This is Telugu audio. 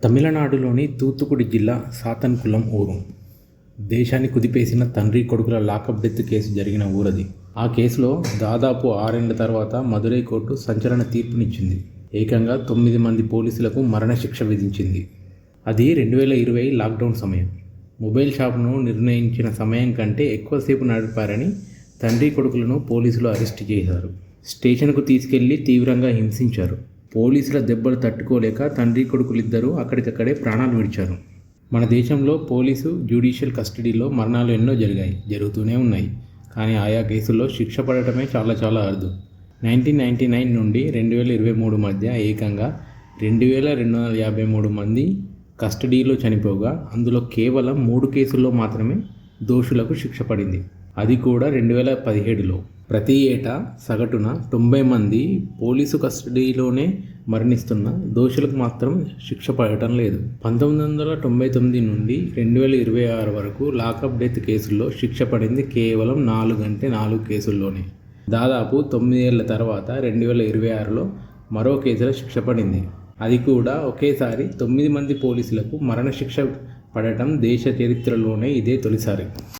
తమిళనాడులోని తూత్తుకుడి జిల్లా సాతన్కులం ఊరు. దేశాన్ని కుదిపేసిన తండ్రి కొడుకుల లాకప్ డెత్ కేసు జరిగిన ఊరది. ఆ కేసులో దాదాపు 6 ఏళ్ల తర్వాత మదురై కోర్టు సంచలన తీర్పునిచ్చింది. ఏకంగా 9 మంది పోలీసులకు మరణశిక్ష విధించింది. అది 2020 లాక్డౌన్ సమయం. మొబైల్ షాపును నిర్ణయించిన సమయం కంటే ఎక్కువసేపు నడిపారని తండ్రి కొడుకులను పోలీసులు అరెస్టు చేశారు. స్టేషన్కు తీసుకెళ్లి తీవ్రంగా హింసించారు. పోలీసుల దెబ్బలు తట్టుకోలేక తండ్రి కొడుకులిద్దరూ అక్కడికక్కడే ప్రాణాలు విడిచారు. మన దేశంలో పోలీసు జ్యుడిషియల్ కస్టడీలో మరణాలు ఎన్నో జరుగుతూనే ఉన్నాయి. కానీ ఆయా కేసుల్లో శిక్ష పడటమే చాలా అరుదు. 1999 నుండి 2023 మధ్య ఏకంగా 2253 మంది కస్టడీలో చనిపోగా అందులో కేవలం 3 కేసుల్లో మాత్రమే దోషులకు శిక్ష పడింది. అది కూడా 2017లో. ప్రతి ఏటా సగటున 90 మంది పోలీసు కస్టడీలోనే మరణిస్తున్న దోషులకు మాత్రం శిక్ష పడటం లేదు. 1999 నుండి 2026 వరకు లాకప్ డెత్ కేసుల్లో శిక్ష పడింది కేవలం 4 కేసుల్లోనే. దాదాపు 9 ఏళ్ల తర్వాత 2026లో మరో కేసులో శిక్ష పడింది. అది కూడా ఒకేసారి 9 మంది పోలీసులకు మరణశిక్ష పడటం దేశ చరిత్రలోనే ఇదే తొలిసారి.